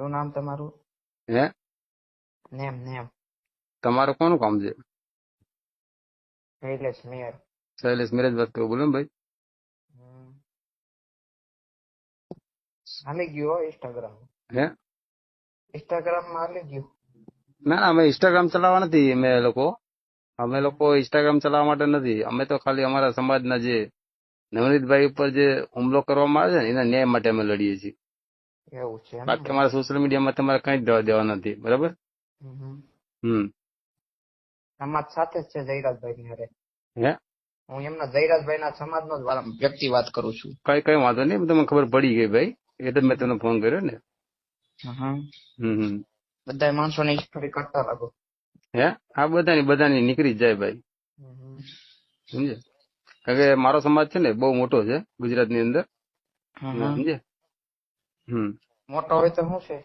શું નામ તમારું? હે નેમ નેમ તમારું કોનું કામ છે? શૈલેષ મેયર. શૈલેષ મેરેજ વાત કરું, બોલો ને ભાઈ. હાલી ગયું ઇન્સ્ટાગ્રામ. હે ઇન્સ્ટાગ્રામ માં હાલી ગયું. ના ના, અમે ઇન્સ્ટાગ્રામ ચલાવવા નથી. અમે લોકો ઇન્સ્ટાગ્રામ ચલાવવા માટે નથી. અમે તો ખાલી અમારા સમાજના જે નવનીતભાઈ ઉપર જે હુમલો કરવામાં આવે છે ને એના ન્યાય માટે અમે લડીએ છીએ. એવું છે એમ ને? બાકી અમારા સોશિયલ મીડિયામાં તમારે કઈ જ દેવા નથી, બરાબર. સમાજ સાથે જ છે જયરાજભાઈ ની હારે. હે હું એમના જયરાજભાઈ ના સમાજ નો વ્યક્તિ વાત કરું છું. કઈ વાંધો નહીં, તમને ખબર પડી ગઈ ભાઈ, એટલે મેં તમને ફોન કર્યો ને. બધા માણસો ને સ્ટોરી કરતા લાગો. હે આ બધાની નીકળી જ જાય ભાઈ, સમજે. કારણ કે મારો સમાજ છે ને બહુ મોટો છે ગુજરાત ની અંદર, સમજે. મોટો હોય તો શું છે?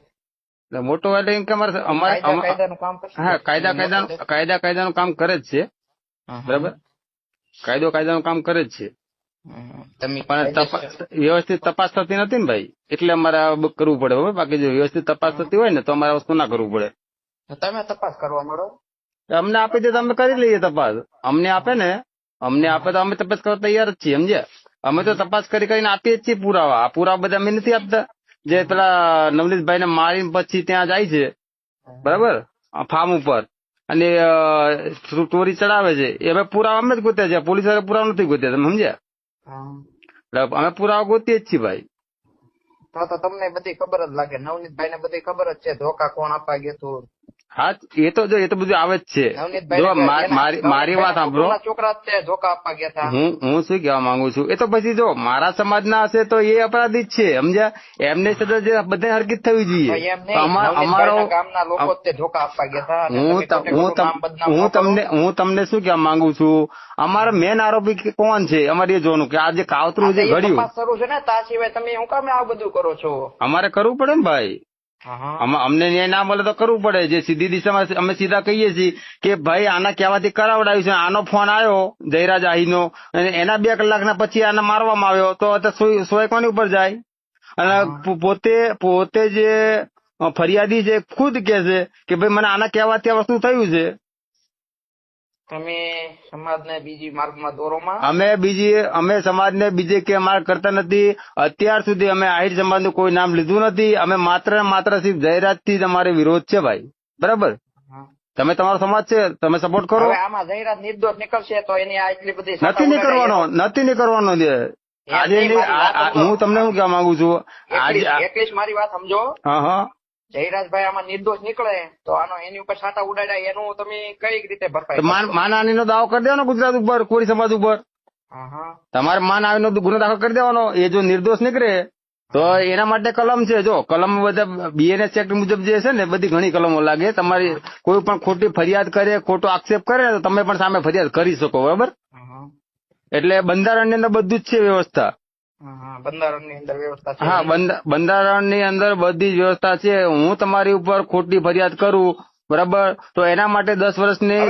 મોટો એટલે એમ કે કાયદાનું કામ કરશે. હા, કાયદાનું કામ કરે જ છે, બરાબર. કાયદાનું કામ કરે જ છે, પણ વ્યવસ્થિત તપાસ થતી નથી ને ભાઈ, એટલે અમારે કરવું પડે. બરાબર. બાકી જો વ્યવસ્થિત તપાસ થતી હોય ને તો અમારે વસ્તુ ના કરવું પડે. તમે તપાસ કરવા માંડો. અમને આપી દે તો અમે કરી લઈએ તપાસ. અમને આપે તો અમે તપાસ કરવા તૈયાર જ છીએ, સમજ્યા. અમે તો તપાસ કરીને આપીએ જ છીએ પુરાવા. આ પુરાવા બધા અમે નથી આપતા. જે પેલા નવનીતભાઈ ને મારીને પછી ત્યાં જાય છે, બરાબર, ફાર્મ ઉપર, અને સ્ટોરી ચડાવે છે, એ અમે પુરાવા અમે જ ગોત્યા છે. પોલીસ વાળા પુરાવા નથી ગોત્યા, તમે સમજ્યા. અમે પુરાવા ગોતીએ જ છીએ ભાઈ. તો તમને બધી ખબર જ લાગે. નવનીતભાઈ ને બધી ખબર જ છે ધોકા કોણ આપવા ગયું હતું. હા, એ તો બધું આવે જ છે. જો મારી વાત સાંભળો, છોકરા ધોકા આપવા ગયા હતા. હું શું કહેવા માંગુ છું, એ તો પછી જો મારા સમાજના હશે તો એ અપરાધી જ છે, સમજ્યા. એમને સજા જે બધા હરકત થવી જોઈએ. અમારો ગામના લોકો ધોકા આપવા ગયા હતા. હું તમને શું કહેવા માંગુ છું, અમારો મેન આરોપી કોણ છે અમારે એ જોવાનું કે આ જે કાવતરું જે ઘડ્યું શરૂ છે ને, તા સિવાય તમે શું કામ આ બધું કરો છો? અમારે કરવું પડે ને ભાઈ. અમને ન્યાય ના મળે તો કરવું પડે. જે સીધી દિશામાં અમે સીધા કહીએ છીએ કે ભાઈ આના કહેવાથી કરાવડાવ્યું છે. આનો ફોન આવ્યો જયરાજ આહીનો, અને એના 2 કલાકના પછી આને મારવામાં આવ્યો, તો સોય કોની ઉપર જાય? અને પોતે જે ફરિયાદી છે ખુદ કે છે કે ભાઈ મને આના કહેવાથી આ વસ્તુ થયું છે. તમે સમાજને બીજી માર્ગમાં દોરોમાં? અમે સમાજને બીજે કે માર્ગ કરતા નથી. અત્યાર સુધી અમે આહિર સમાજનું કોઈ નામ લીધું નથી. અમે માત્ર સિર્ફ જયરાજથી જ અમારે વિરોધ છે ભાઈ, બરાબર. તમે તમારો સમાજ છે, તમે સપોર્ટ કરો. આમાં જયરાજ નિર્દોષ નીકળશે તો એની આટલી બધી નથી નીકળવાનો. આજે હું તમને શું કહેવા માંગુ છું, એટલી મારી વાત સમજો. હા, જયરાજભાઈ આમાં નિર્દોષ નીકળે તો એની ઉપર છાંટા ઉડાડ્યા, એનું તમે કઈ રીતે ભરપાઈ? માનહાનિનો દાવો કરી દેવાનો ગુજરાત ઉપર, કોળી સમાજ ઉપર. તમારે માનહાનિનો ગુનો દાખલ કરી દેવાનો. એ જો નિર્દોષ નીકળે તો એના માટે કલમ છે. જો કલમ બધા BNS એક્ટ મુજબ જે છે ને બધી ઘણી કલમો લાગે. તમારી કોઈ પણ ખોટી ફરિયાદ કરે, ખોટો આક્ષેપ કરે તો તમે પણ સામે ફરિયાદ કરી શકો, બરાબર. એટલે બંધારણની અંદર બધું જ છે વ્યવસ્થા. બંધારણની અંદર વ્યવસ્થા છે. હા, બંધારણની અંદર બધી જ વ્યવસ્થા છે. હું તમારી ઉપર ખોટી ફરિયાદ કરું, બરાબર, તો એના માટે 10 વર્ષની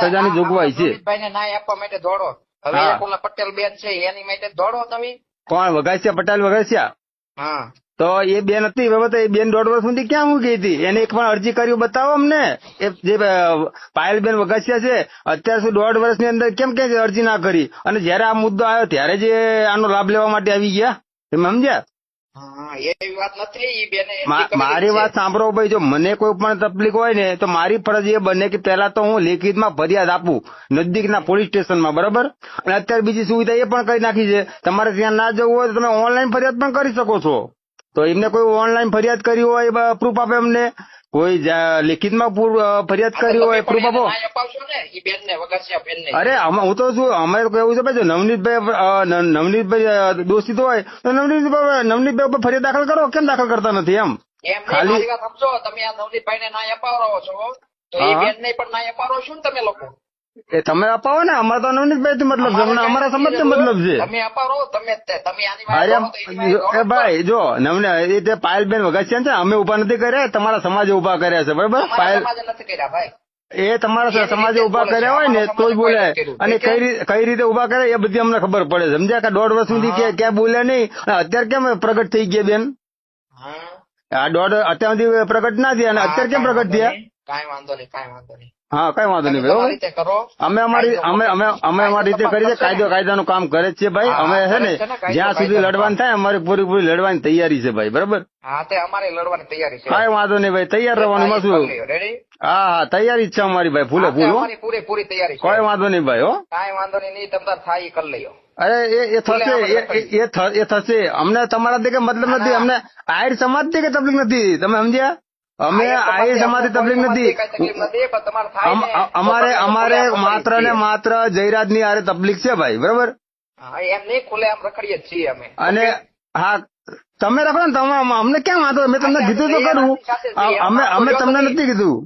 સજાની જોગવાઈ છે. ન્યાય આપવા માટે દોડો. હવે પટેલ બેન છે એની માટે દોડો તમે. કોણ વઘાસિયા? પટેલ વઘાસિયા? તો એ બેન હતી, બરાબર. એ બેન 1.5 વર્ષ સુધી ક્યાં મૂકી હતી? એને એક પણ અરજી કર્યું બતાવો અમને. એ જે પાયલબેન વઘાસિયા છે અત્યાર સુધી 1.5 વર્ષની અંદર કેમ અરજી ના કરી? અને જયારે આ મુદ્દો આવ્યો ત્યારે જે આનો લાભ લેવા માટે આવી ગયા, તમે સમજ્યા? મારી વાત સાંભળો ભાઈ. જો મને કોઈ પણ તકલીફ હોય ને તો મારી ફરજ એ બને કે પેલા તો હું લેખિતમાં ફરિયાદ આપું નજદીકના પોલીસ સ્ટેશનમાં, બરાબર. અને અત્યારે બીજી સુવિધા એ પણ કરી નાખી છે, તમારે ત્યાં ના જવું હોય તો તમે ઓનલાઈન ફરિયાદ પણ કરી શકો છો. તો એમને કોઈ ઓનલાઈન ફરિયાદ કરી હોય પ્રૂફ આપે. અમને કોઈ લેખિતમાં ફરિયાદ કરી હોય પ્રૂફ આપો. અરે હું તો શું, અમારે કેવું છે ભાઈ, નવનીતભાઈ દોષિત હોય તો નવનીતભાઈ ઉપર ફરિયાદ દાખલ કરો. કેમ દાખલ કરતા નથી? એમ ખાલી સમજો તમે આ નવનીતભાઈ ને ના અપાવો છો તો એ બેન ને પણ ના અપાવો છો ને તમે લોકો. એ તમે અપાવો ને. અમારે તો નવનીતભાઈ થી મતલબ છે, અમારા સમાજ થી મતલબ છે. તમે અપાવો અરે ભાઈ જો નવને પાયલબેન વઘાસિયા છે, અમે ઉભા નથી કર્યા, તમારા સમાજે ઉભા કર્યા છે, બરાબર. પાયલ નથી કર્યા ભાઈ. એ તમારા સમાજે ઉભા કર્યા હોય ને તો જ બોલે. અને કઈ રીતે ઉભા કરે એ બધી અમને ખબર પડે, સમજ્યા? કે 1.5 વર્ષ સુધી ક્યાં બોલ્યા નહીં, અત્યારે કેમ પ્રગટ થઈ ગયા બેન? આ દોઢ અત્યાર સુધી પ્રગટ ના થયા અને અત્યારે કેમ પ્રગટ થયા? કાંઈ વાંધો નહીં, કાંઈ વાંધો નહીં. હા કઈ વાંધો નહીં તમે ભાઈ. તમારી રીતે કરો. અમે અમારી રીતે કરી છે. કાયદાનું કામ કરે છે ભાઈ. અમે છે ને જ્યાં સુધી લડવાનું થાય અમારી પૂરી લડવાની તૈયારી છે ભાઈ. બરાબર? હા, તે અમારે લડવાની તૈયારી છે. કઈ વાંધો નહીં ભાઈ, તૈયાર રહેવાનું માં શું. રેડી? હા તૈયારી જ છે અમારી ભાઈ, ફૂલે હા, તે ફૂલ. અમારી પૂરેપૂરી તૈયારી છે. કોઈ વાંધો નહીં ભાઈ. હો કાંઈ વાંધો નહીં, તમ તાર થાય ઈ કરી લઈઓ. અરે એ થશે. અમને તમારાથી કે મતલબ નથી. અમને આહિર સમાજ થી કે તકલીફ નથી, તમે સમજ્યા? અમે આહિર સમાજ થી તકલીફ નથી. કઈ તકલીફ નથી, પણ તમારે થાય ને. અમારે માત્ર ને માત્ર જયરાજ ની આરે તકલીફ છે ભાઈ. બરાબર? હા, એમ નહીં, ખુલ્લે આમ રખડીએ જ છીએ અમે. અને હા તમે રાખો ને, તમે અમને ક્યાં વાંધો? મેં તમને કીધું તો કરું. અમે તમને નથી કીધું.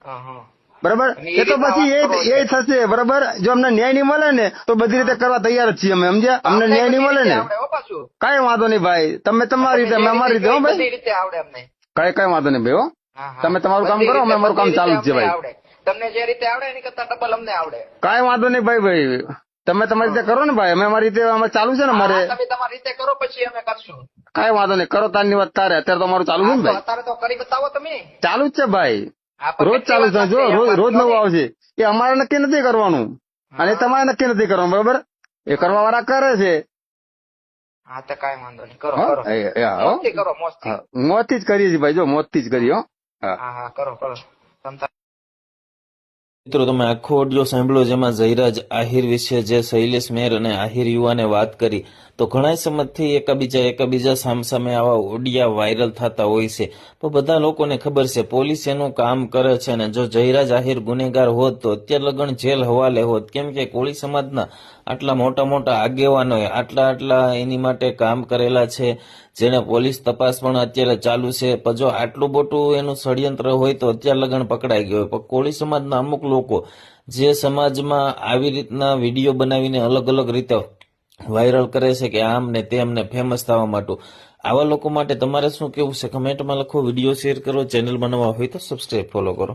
હા, હા. બરાબર? એ તો પછી એ થશે. બરાબર? જો અમને ન્યાય નહીં મળે ને તો બધી રીતે કરવા તૈયાર જ છીએ અમે. સમજ્યા? અમને ન્યાય નહીં મળે ને આવડે હો પાછું. કઈ વાંધો નહીં ભાઈ. તમે તમારી રીતે, અમે અમારી રીતે. હો ભાઈ, બધી રીતે આવડે અમને. કઈ વાંધો નહીં ભાઈ. હો હા, હા. તમે તમારું કામ કરો, અમે અમારું કામ ચાલુ જ છે ભાઈ. આવડે. તમને જે રીતે આવડે એની કરતા ડબલ અમને આવડે. કઈ વાંધો નહીં ભાઈ. તમે તમારી રીતે કરો ને ભાઈ. અમે અમારી રીતે અમે ચાલુ છે ને અમારે. હા, તમે તમારી રીતે કરો, પછી અમે કરશું. કઈ વાંધો નહીં, કરો તારની વાત તારે. અત્યારે તો અમારું ચાલુ છે ને તો ભાઈ. અત્યારે તો કરી બતાવો તમે. ચાલુ જ છે ભાઈ. હા, પણ રોજ ચાલુ છે. જો રોજ નવું નહીં. આવશે. એ અમારે નક્કી નથી કરવાનું અને તમારે નક્કી નથી કરવાનું. બરોબર? એ કરવા વાળા કરે છે. હા, તો કાંઈ વાંધો નહીં, કરો હા, કરો. મોજથી કરો, મોજથી. મોતથી જ કરીએ છીએ ભાઈ. જો મોતથી જ કરીએ. હો હા. હા, હા, કરો કરો. તમ તાર મિત્રો તમે આખો ઓડિયો સાંભળ્યો, જેમાં જયરાજ આહિર વિશે જે શૈલેષ મેર અને આહિર યુવાને વાત કરી. તો ઘણા સમયથી એકબીજા સામસામે આવા ઓડિયા વાયરલ થતા હોય છે. તો બધા લોકોને ખબર છે પોલીસ એનું કામ કરે છે, અને જો જયરાજ આહિર ગુનેગાર હોત તો અત્યારે લગન જેલ હવાલે હોત. કેમ કે કોળી સમાજના આટલા મોટા આગેવાનોએ આટલા એની માટે કામ કરેલા છે, જેને પોલીસ તપાસ પણ અત્યારે ચાલુ છે. પણ જો આટલું મોટું એનું ષડયંત્ર હોય તો અત્યારે લગન પકડાઈ ગયો હોય. પણ કોળી સમાજના અમુક લોકો જે સમાજમાં આવી રીતના વિડીયો બનાવીને અલગ રીતે વાયરલ કરે છે કે આમ ને તેમ ને ફેમસ થવા માટે, આવા લોકો માટે તમારે શું કેવું છે કમેન્ટમાં લખો. વિડીયો શેર કરો, ચેનલ બનાવવા હોય તો સબસ્ક્રાઇબ ફોલો કરો.